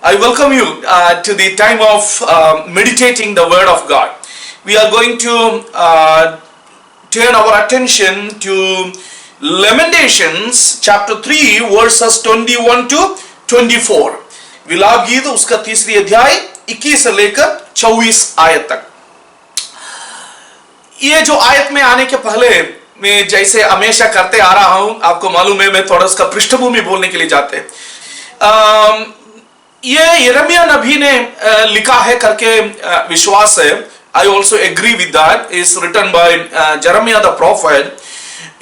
I welcome you to the time of meditating the Word of God. We are going to turn our attention to Lamentations chapter 3 verses 21 to 24. विलाप गीत उसका तीसरी अध्याय 21 से लेकर 24 आयत तक. ये जो आयत में आने के पहले मैं जैसे हमेशा करते आ रहा हूं, आपको मालूम है मैं थोड़ा उसका पृष्ठभूमि बोलने के लिए जाते हैं. ये यिर्मयाह नबी ने लिखा है करके विश्वास है. I also agree with that. Is written by यिर्मयाह द प्रोफेट.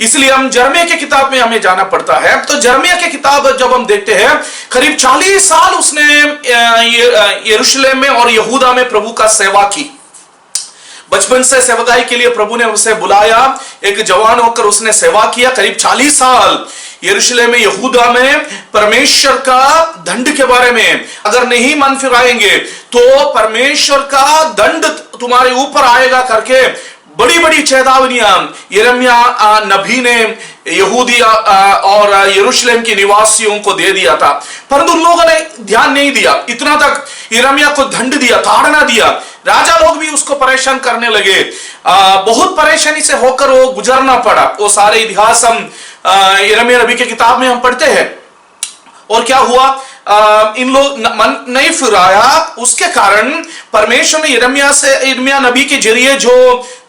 इसलिए हम यिर्मयाह की किताब में हमें जाना पड़ता है. तो यिर्मयाह की किताब जब हम देखते हैं, करीब 40 साल उसने यरूशलेम में और यहूदा में प्रभु का सेवा की. बचपन से सेवकाई के लिए प्रभु ने उसे बुलाया. एक जवान होकर उसने सेवा किया. करीब 40 साल यरूशलेम में यहूदा में परमेश्वर का दंड के बारे में, अगर नहीं मन फिराएंगे तो परमेश्वर का दंड तुम्हारे ऊपर आएगा करके बड़ी बड़ी चेतावनियां यिर्मयाह नबी ने यहूदी और यरूशलेम के निवासियों को दे दिया था. परंतु उन लोगों ने ध्यान नहीं दिया. इतना तक यिर्मयाह को दंड दिया, ताड़ना दिया. राजा लोग भी उसको परेशान करने लगे. बहुत परेशानी से होकर वो गुजरना पड़ा. वो सारे इतिहास हम यिर्मयाह नबी की किताब में हम पढ़ते हैं. और क्या हुआ, इन लोग मन नहीं फिराया. उसके कारण परमेश्वर ने यिर्मयाह नबी के जरिए जो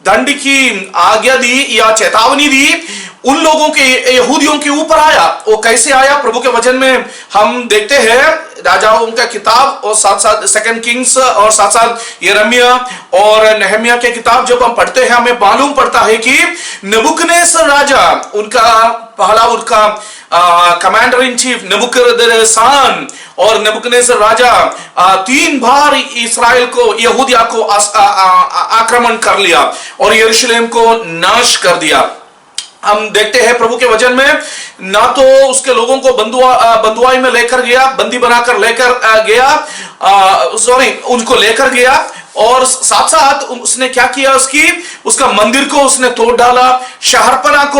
दंड की आज्ञा दी या चेतावनी दी, उन लोगों के यहूदियों के ऊपर आया. वो कैसे आया, प्रभु के वचन में हम देखते हैं. राजाओं का किताब और साथ साथ सेकंड किंग्स और साथ साथ यिर्मयाह और नहम्याह के किताब जब हम पढ़ते हैं, हमें मालूम पड़ता है कि नबूकदनेस्सर राजा, उनका कमांडर इन चीफ नबूकदनेस्सर और नबूकदनेस्सर राजा 3 बार इस्राएल को, यहूदिया को आक्रमण कर लिया और यरूशलेम को नाश कर दिया. हम देखते हैं प्रभु के वचन में, ना तो उसके लोगों को बंदुआई में लेकर गया, बंदी बनाकर लेकर गया, उनको लेकर गया. और साथ साथ उसने क्या किया, उसका मंदिर को उसने तोड़ डाला, शहरपना को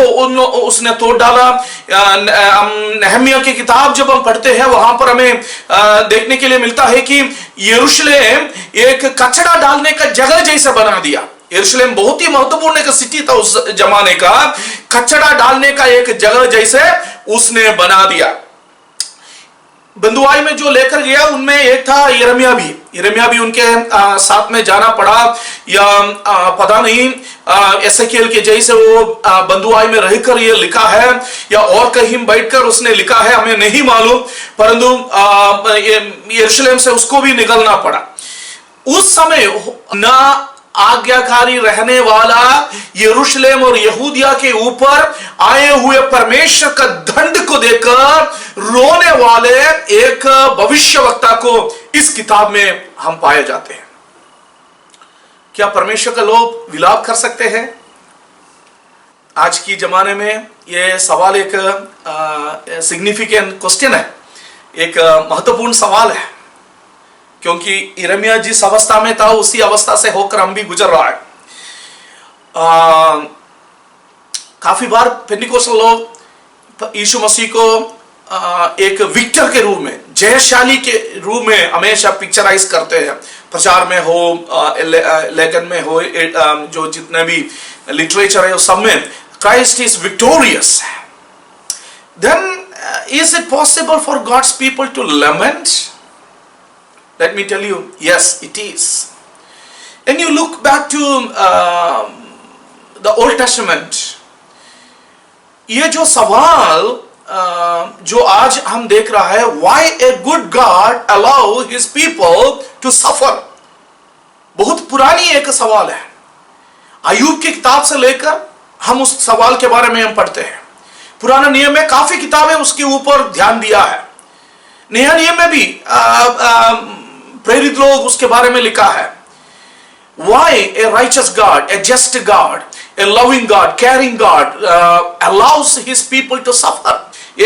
उसने तोड़ डाला. नहम्याह की किताब जब हम पढ़ते हैं, वहां पर हमें देखने के लिए मिलता है कि यरूशलेम एक कचरा डालने का जगह जैसा बना दिया. यरूशलेम बहुत ही महत्वपूर्ण एक सिटी था उस जमाने का. कचरा डालने का एक जगह जैसे उसने बना दिया. बंदुआई में जो लेकर गया उनमें एक था यिर्मयाह भी उनके साथ में जाना पड़ा, या पता नहीं एसेकिएल के जैसे वो बंदुआई में रहकर ये लिखा है या और कहीं बैठकर उसने लिखा है, हमें नहीं मालूम. परंतु यरूशलेम से उसको भी निकलना पड़ा. उस समय ना आज्ञाकारी रहने वाला यरूशलेम और यहूदिया के ऊपर आए हुए परमेश्वर का दंड को देखकर रोने वाले एक भविष्यवक्ता को इस किताब में हम पाए जाते हैं. क्या परमेश्वर का लोग विलाप कर सकते हैं? आज की जमाने में यह सवाल एक सिग्निफिकेंट क्वेश्चन है, एक महत्वपूर्ण सवाल है. क्योंकि यिर्मयाह जिस अवस्था में था उसी अवस्था से होकर हम भी गुजर रहा है. काफी बार पेंटिकोस्टल लोग यीशु मसीह को एक विक्टर के रूप में, जयशाली के रूप में हमेशा पिक्चराइज करते हैं. प्रचार में हो, लेखन में हो, जो जितने भी लिटरेचर है उस सब में Christ is victorious. Then is it possible for God's people to lament? Let me tell you, yes, it is. When you look back to the Old Testament, ये जो सवाल जो आज हम देख रहा है, why a good God allow his people to suffer, बहुत पुरानी एक सवाल है. अय्यूब की किताब से लेकर हम उस सवाल के बारे में हम पढ़ते हैं. पुराना नियम में काफी किताबें उसके ऊपर ध्यान दिया है. नया नियम में भी प्रेरित लोग उसके बारे में लिखा है. Why a righteous God, a just God, a loving God, caring God allows his people to suffer?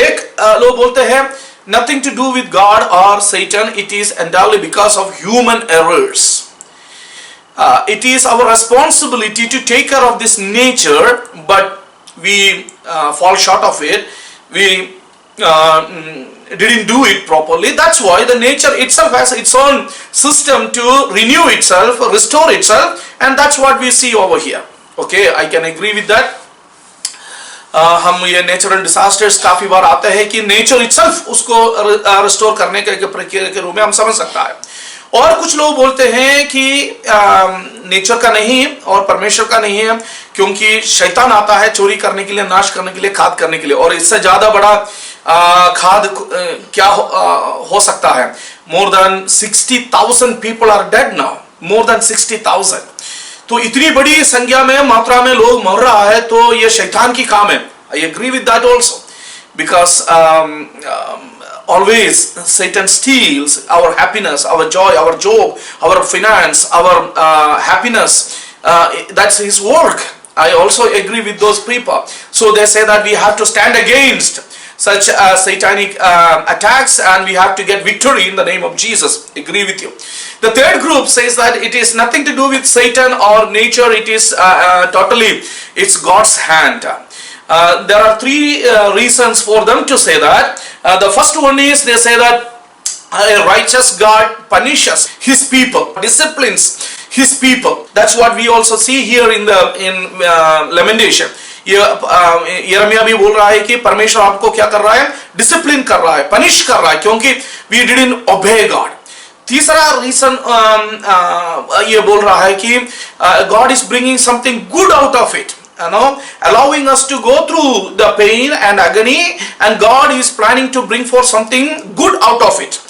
एक लोग बोलते हैं nothing to do with God or Satan, it is entirely because of human errors. It is our responsibility to take care of this nature, but we fall short of it. We didn't do it properly. That's why the nature itself has its own system to renew itself, restore itself, and that's what we see over here. Okay, I can agree with that. हम ये natural disasters काफी बार आते हैं कि nature itself उसको restore करने के प्रक्रिया के रूप में हम समझ सकता है। और कुछ लोग बोलते हैं कि नेचर का नहीं और परमेश्वर का नहीं है, क्योंकि शैतान आता है चोरी करने के लिए, नाश करने के लिए, खाद करने के लिए, और इससे ज्यादा बड़ा खाद क्या हो सकता है। More than 60,000 people are dead now, more than 60,000। तो इतनी बड़ी संख्या में, मात्रा में लोग मर रहा है, तो ये शैतान की काम है। I agree with that also, because always Satan steals our happiness, our joy, our job, our finance, our happiness. That's his work. I also agree with those people. So they say that we have to stand against such satanic attacks, and we have to get victory in the name of Jesus. Agree with you. The third group says that it is nothing to do with Satan or nature. It is totally, it's God's hand. There are three reasons for them to say that. The first one is they say that a righteous God punishes his people, disciplines his people. That's what we also see here in Lamentation. यिर्मयाह भी बोल रहा है कि परमेश्वर आपको क्या कर रहा है, डिसिप्लिन कर रहा है, पनिश कर रहा है, क्योंकि we didn't obey God. तीसरा रीजन ये बोल रहा है कि God is bringing something good out of it. Allowing us to go through the pain and agony, and God is planning to bring forth something good out of it.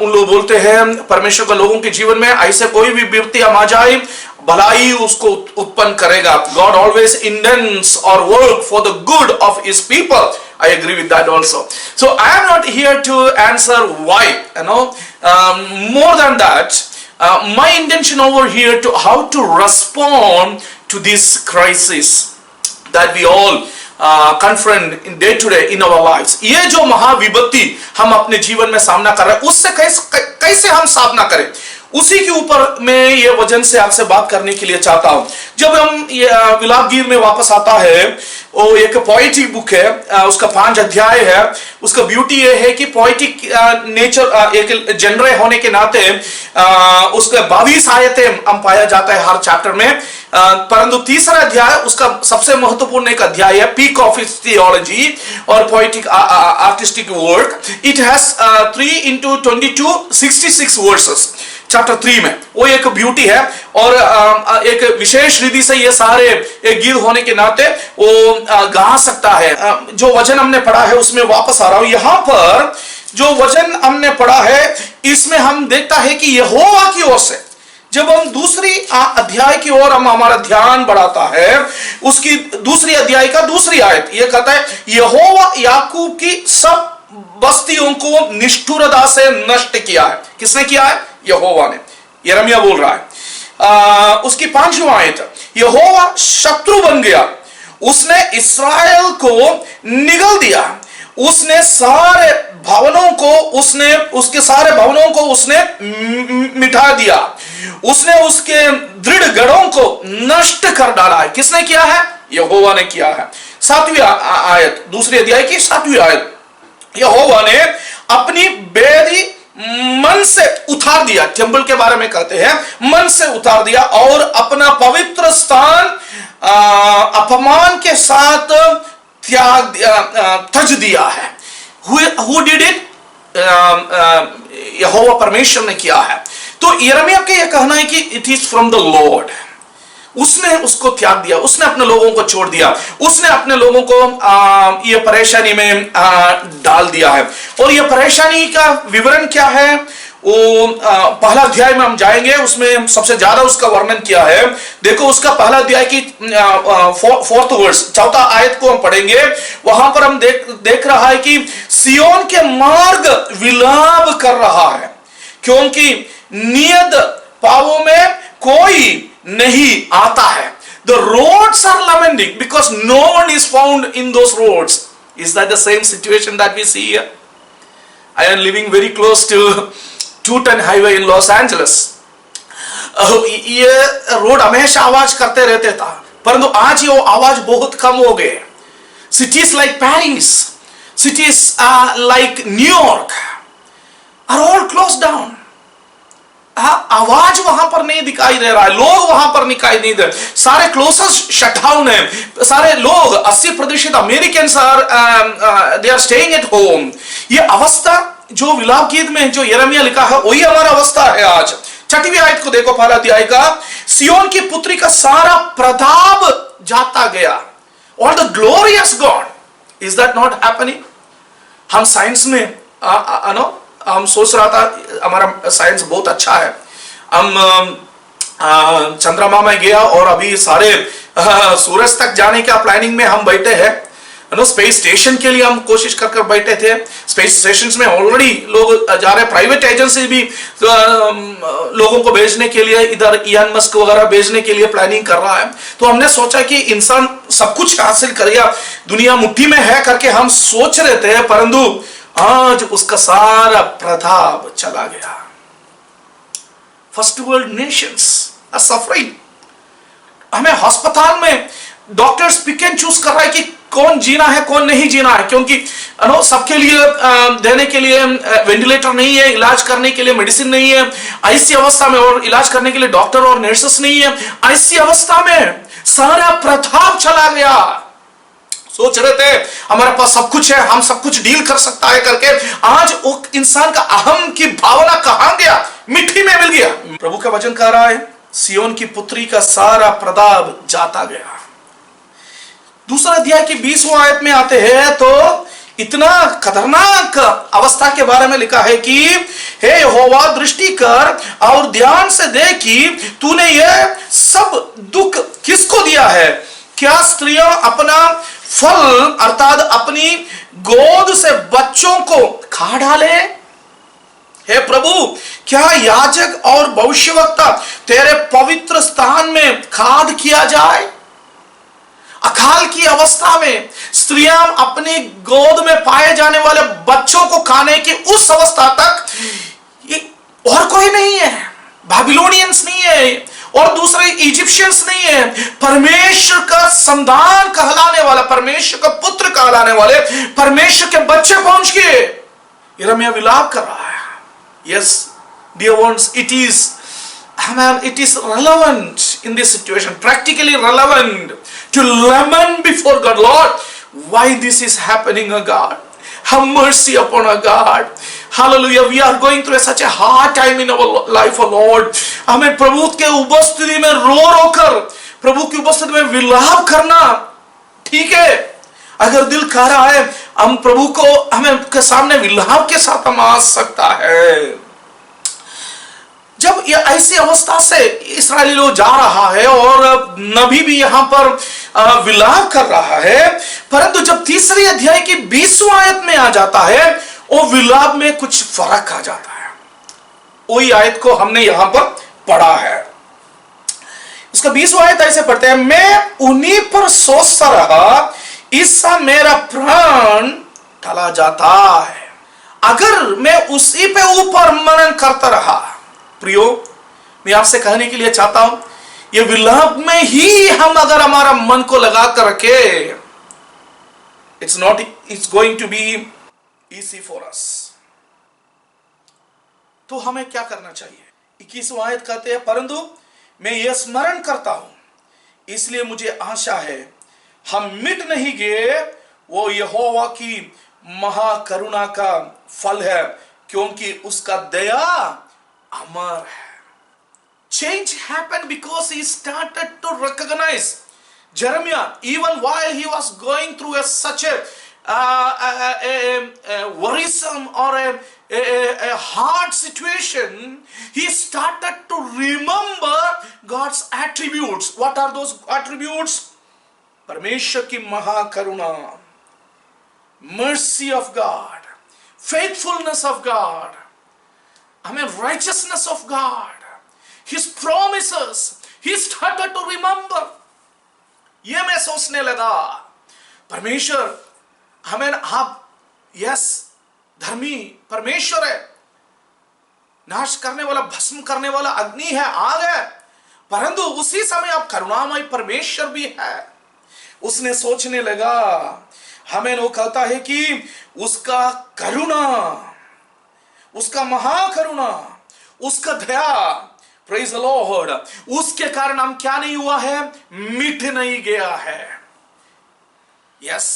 उन लोग बोलते हैं परमेश्वर का लोगों के जीवन में ऐसे कोई भी विपत्ति आ जाए, भलाई उसको उत्पन्न करेगा. God always intends or work for the good of his people. I agree with that also. So I am not here to answer why, more than that, my intention over here to how to respond to this crisis that we all confront in day to day in our lives. ये जो महाविपत्ति हम अपने जीवन में सामना कर रहे हैं, उससे कैसे हम सामना करें, उसी के ऊपर मैं ये वचन से आपसे बात करने के लिए चाहता हूं. जब हम विलाप गीत में वापस आता है, वो एक पोएटिक बुक है, उसका 5 अध्याय है. उसका ब्यूटी ये है कि पोएटिक नेचर एक जेनरे होने के नाते उसका 22 आयतें हम पाया जाता है हर चैप्टर में. परंतु तीसरा अध्याय उसका सबसे महत्वपूर्ण एक अध्याय है, पीक ऑफ इट्स थियोलॉजी और poetic artistic work. It has 3 into 22 66 versus chapter 3 में. वो एक ब्यूटी है और एक विशेष रीति से ये सारे एक गीत होने के नाते वो गा सकता है. जो वचन हमने पढ़ा है उसमें वापस आ रहा हूं. यहां पर जो वचन हमने पढ़ा है इसमें हम देखता है कि यहोवा की ओर से जब हम दूसरी अध्याय की ओर हम हमारा ध्यान बढ़ाता है, उसकी दूसरी अध्याय का दूसरी आयत ये कहता है यहोवा याकूब की सब बस्तियों को निष्ठुरता से नष्ट किया है. किसने किया है? यहोवा ने. यिर्मयाह बोल रहा है. उसकी 5वीं आयत, यहोवा शत्रु बन गया, उसने इस्राएल को निगल दिया, उसने सारे भवनों को उसके सारे भवनों को उसने मिटा दिया, उसने उसके दृढ़ गढ़ों को नष्ट कर डाला है. किसने किया है? यहोवा ने किया है. 7वीं आयत, दूसरी अध्याय की 7वीं आयत, यहोवा ने अपनी बेदी मन से उतार दिया. टेंपल के बारे में कहते हैं मन से उतार दिया और अपना पवित्र स्थान अपमान के साथ तज दिया है. Who did it? यहोवा परमेश्वर ने किया है. तो यिर्मयाह का यह कहना है कि it is from the Lord. उसने उसको त्याग दिया, उसने अपने लोगों को छोड़ दिया, उसने अपने लोगों को ये परेशानी में डाल दिया है. और ये परेशानी का विवरण क्या है वो पहला अध्याय में हम जाएंगे, उसमें सबसे ज्यादा उसका वर्णन किया है. देखो उसका पहला अध्याय की 4th वर्स, 4था आयत को हम पढ़ेंगे. वहां पर हम देख रहा है कि सियोन के मार्ग विलाप कर रहा है क्योंकि नियत पावों में कोई नहीं आता है. The roads are lamenting because no one is found in those roads. Is that the same situation that we see here? I am living very close to 210 highway in Los Angeles. ये road हमेशा आवाज करते रहते था, परंतु आज ये आवाज बहुत कम हो गए. Cities like Paris, cities like New York are all closed down. आवाज वहां पर नहीं दिखाई दे रहा है, लोग वहां पर दिखाई नहीं दे, सारे क्लोसेस शट डाउन है, सारे लोग 80% Americans they are staying at home. ये अवस्था जो विलाप गीत में जो यिर्मयाह लिखा है वही हमारा अवस्था है आज। 6वीं आयत को देखो, पहला अध्याय का, सिय्योन की पुत्री का सारा प्रताप जाता गया, all the glory has gone. Is that not happening? हम साइंस में हम सोच रहा था हमारा साइंस बहुत अच्छा है, हम चंद्रमा में गया और अभी सारे सूरज तक जाने का प्लानिंग में हम बैठे हैं। स्पेस स्टेशन के लिए हम कोशिश कर बैठे थे, स्पेस स्टेशन में ऑलरेडी लोग जा रहे हैं, प्राइवेट एजेंसी भी लोगों को भेजने के लिए, इधर इलॉन मस्क वगैरह भेजने के लिए प्लानिंग कर रहा है। तो हमने सोचा कि इंसान सब कुछ हासिल करेगा, दुनिया मुट्ठी में है करके हम सोच रहे थे, परंतु आज उसका सारा प्रताप चला गया। First world nations are suffering. हमें अस्पताल में डॉक्टर्स पिक एंड चूज कर रहा है कि कौन जीना है कौन नहीं जीना है, क्योंकि सबके लिए देने के लिए वेंटिलेटर नहीं है, इलाज करने के लिए मेडिसिन नहीं है, ऐसी अवस्था में, और इलाज करने के लिए डॉक्टर और नर्सेस नहीं है, ऐसी अवस्था में सारा प्रताप चला गया। सोच रहे थे हमारे पास सब कुछ है, हम सब कुछ डील कर सकता है करके, आज वो इंसान का अहम की भावना कहां गया? मिट्टी में मिल गया। प्रभु का वचन कह रहा है, सिय्योन की पुत्री का सारा प्रताप जाता गया। दूसरा अध्याय की 20वां आयत में आते हैं तो इतना खतरनाक अवस्था के बारे में लिखा है कि हे यहोवा, दृष्टि कर और ध्यान से देख कि तूने यह सब दुख किसको दिया है। क्या स्त्रियां अपना फल अर्थात अपनी गोद से बच्चों को खा डाले? हे प्रभु, क्या याजक और भविष्यवक्ता तेरे पवित्र स्थान में खाद किया जाए? अकाल की अवस्था में स्त्रियां अपनी गोद में पाए जाने वाले बच्चों को खाने की उस अवस्था तक और कोई नहीं है, बाबिलोनियंस नहीं है और दूसरे इजिप्शियंस नहीं है, परमेश्वर का संतान कहलाने वाला, परमेश्वर का पुत्र कहलाने वाले परमेश्वर के बच्चे पहुंच गए। यिर्मयाह विलाप कर रहा है। Yes, dear ones, it is relevant in this situation, practically relevant to lament before God. Lord, why this is happening, O God? Have mercy upon our God. Hallelujah. We are going through such a hard time in our life, O Lord. हमें प्रभु के उपस्थिति में रो कर, प्रभु की उपस्थिति में विलाप करना ठीक है। अगर दिल कह रहा है हम प्रभु को, हमें के सामने विलाप के साथ हम आ सकता है। जब ये ऐसी अवस्था से इस्राएली लोग जा रहा है और नबी भी यहां पर विलाप कर रहा है, परंतु जब तीसरी अध्याय की 20वां आयत में आ जाता है, वो विलाप में कुछ फर्क आ जाता है। वही आयत को हमने यहां पर पढ़ा है। उसका 20वां आयत ऐसे पढ़ते हैं, मैं उन्हीं पर सोचता रहा, इससे मेरा प्राण टला जाता है। अगर मैं उसी पे ऊपर मनन करता रहा, प्रियो, मैं आपसे कहने के लिए चाहता हूं, ये विलाप में ही हम अगर हमारा मन को लगा कर रखे, it's going to be easy for us। तो हमें क्या करना चाहिए? 21वां आयत कहते हैं, परंतु मैं यह स्मरण करता हूं, इसलिए मुझे आशा है, हम मिट नहीं गए, वो यहोवा की महाकरुणा का फल है, क्योंकि उसका दया अमर है। Change happened because he started to recognize. Jeremiah, even while he was going through such a worrisome or a hard situation, he started to remember God's attributes. What are those attributes? परमेश्वर की महाकरुणा, mercy of God, faithfulness of God, righteousness of God, His promises. He started to remember. ये मैं सोचने लगा, परमेश्वर हमें, आप yes धर्मी परमेश्वर है, नाश करने वाला, भस्म करने वाला अग्नि है, आग है, परंतु उसी समय आप करुणामय परमेश्वर भी है। उसने सोचने लगा, हमें वो कहता है कि उसका करुणा, उसका महाकरुणा, उसका दया, प्रेज द लॉर्ड, उसके कारण हम क्या नहीं हुआ है, मिट नहीं गया है। Yes,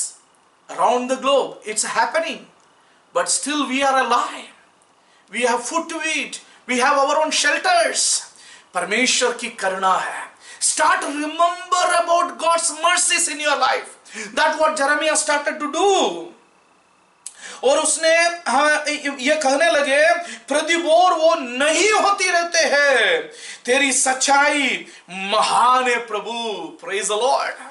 around the globe it's happening, but still we are alive, we have food to eat, we have our own shelters. परमेश्वर की करुणा है। Start remember about God's mercies in your life. That what Jeremiah started to do. और उसने ये कहने लगे, प्रतिबोर वो नहीं होती रहते हैं, तेरी सच्चाई महान है प्रभु। Praise the Lord.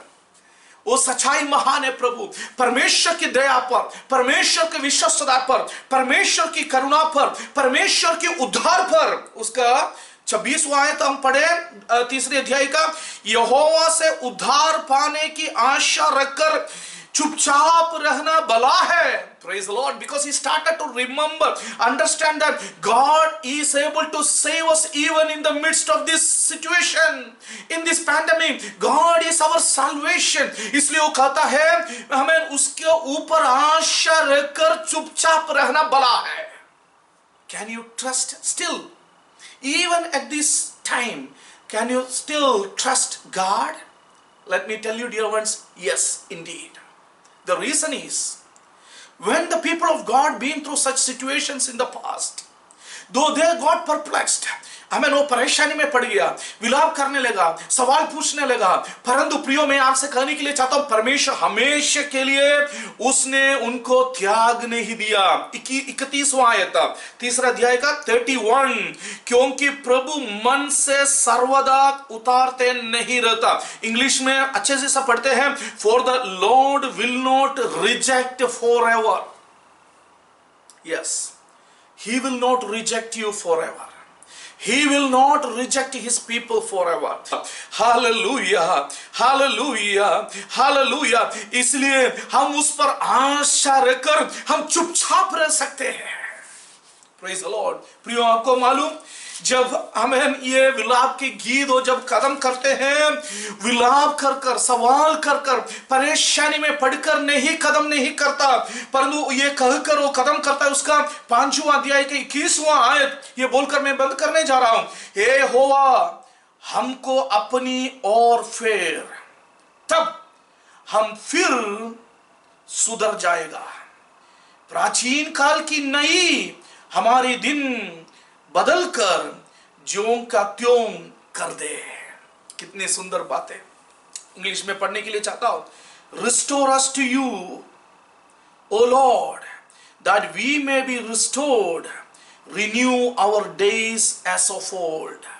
वो सच्चाई महान है प्रभु। परमेश्वर की दया पर, परमेश्वर के विश्वस्तता पर, परमेश्वर की करुणा पर, परमेश्वर के उद्धार पर। उसका 26वां आयत हम पढ़े 3 अध्याय का, यहोवा से उद्धार पाने की आशा रखकर चुपचाप रहना भला है। Praise the Lord, because he started to remember, understand that God is able to save us even in the midst of this situation, in this pandemic. God is our salvation. इसलिए वो कहता है हमें उसके ऊपर आशा रखकर चुपचाप रहना भला है। Can you trust still, even at this time, can you still trust God? Let me tell you, dear ones, yes, indeed. The reason is, when the people of God been through such situations in the past, though they got perplexed, हमें वो परेशानी में पड़ गया, विलाप करने लगा, सवाल पूछने लगा, परंतु प्रियो मैं आपसे कहने के लिए चाहता हूं, परमेश्वर हमेशा के लिए उसने उनको त्याग नहीं दिया। 31वां आयत 3 अध्याय का 31, क्योंकि प्रभु मन से सर्वदा उतारते नहीं रहता। इंग्लिश में अच्छे से सब पढ़ते हैं, for the Lord will not reject for ever. Yes, he will not reject you for ever. He will not reject his people forever. Hallelujah, hallelujah, hallelujah. इसलिए हम उस पर आशा रखकर हम चुपचाप रह सकते हैं। Praise the Lord. प्रियो, आपको मालूम, जब हमें ये विलाप के गीत हो, जब कदम करते हैं, विलाप कर कर, सवाल कर कर, परेशानी में पड़कर नहीं कदम नहीं करता, परंतु ये कहकर वो कदम करता है। उसका 5वां अध्याय के 21वां आयत ये बोलकर मैं बंद करने जा रहा हूं, हे यहोवा हमको अपनी ओर फेर, तब हम फिर सुधर जाएगा। प्राचीन काल की नई हमारी दिन बदल कर ज्यों का त्यों कर दे। कितनी सुंदर बातें इंग्लिश में पढ़ने के लिए चाहता हूं। Restore us to you O Lord that we may be restored, renew our days as of old.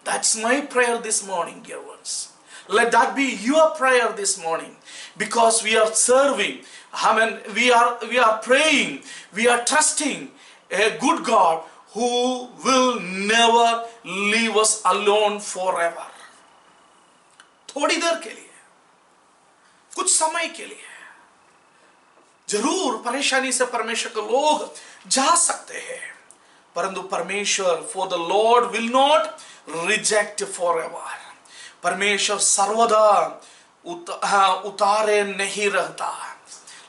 That's my prayer this morning, dear ones. Let that be your prayer this morning, because we are serving, we are praying, we are trusting a good God who will never leave us alone forever. थोड़ी देर के लिए, कुछ समय के लिए जरूर परेशानी से परमेश्वर के लोग जा सकते हैं, परंतु परमेश्वर, for the Lord will not reject forever. परमेश्वर सर्वदा उतारे नहीं रहता।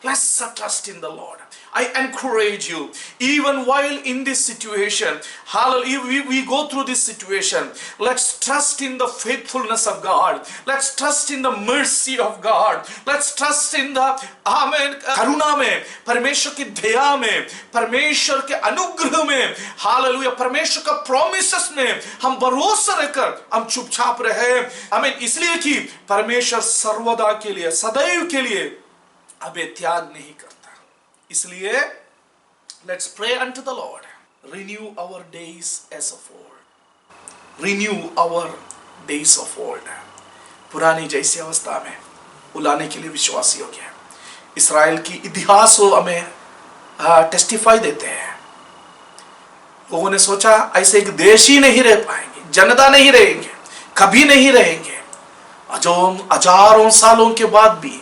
Let's trust in the Lord. I encourage you, even while in this situation, hallelujah, we go through this situation, let's trust in the faithfulness of God. Let's trust in the mercy of God. Let's trust in the करुणा में, परमेश्वर की दया में, परमेश्वर के अनुग्रह में, hallelujah, परमेश्वर का प्रॉमिसेस में हम भरोसा रखकर हम चुपचाप रहे। हमें इसलिए कि परमेश्वर सर्वदा के लिए, सदैव के लिए हमें त्याग नहीं करता। इसलिए let's pray unto the Lord, renew our days as of old, renew our days of old। पुरानी जैसी अवस्था में बुलाने के लिए विश्वासी हो गया। इस्राएल की इतिहास हो हमें टेस्टिफाई देते हैं। लोगों ने सोचा ऐसे एक देश ही नहीं रह पाएंगे, जनता नहीं रहेंगे, कभी नहीं रहेंगे। जो हजारों सालों के बाद भी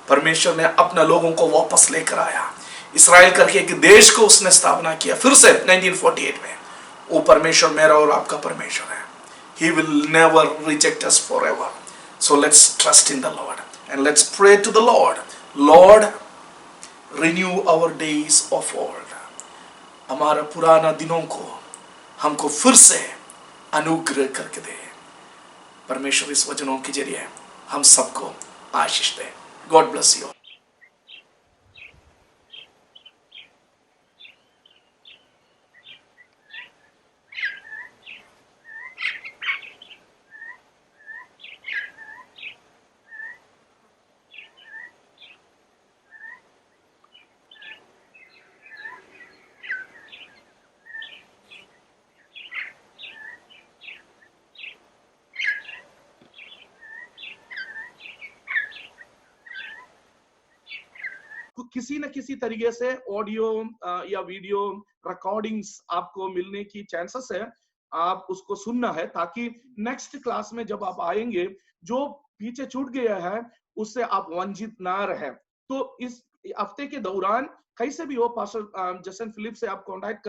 परमेश्वर ने अपने लोगों को वापस लेकर आया। इस्राएल करके एक देश को उसने स्थापना किया फिर से 1948 में। वो परमेश्वर मेरा और आपका परमेश्वर है। He will never reject us forever. So let's trust in the Lord and let's pray to the Lord. Lord, renew our days of old. हमारा पुराना दिनों को हमको फिर से अनुग्रह करके दे। परमेश्वर इस वचनों के जरिए हम सबको आशीष दे। God bless you. किसी न किसी तरीके से ऑडियो या वीडियो रिकॉर्डिंग्स आपको मिलने की चांसेस है। आप उसको सुनना है ताकि नेक्स्ट क्लास में जब आप आएंगे, जो पीछे छूट गया है उससे आप वंचित ना रहे। तो इस हफ्ते के दौरान कैसे भी हो, पास्टर जसन फिलिप से आप कांटेक्ट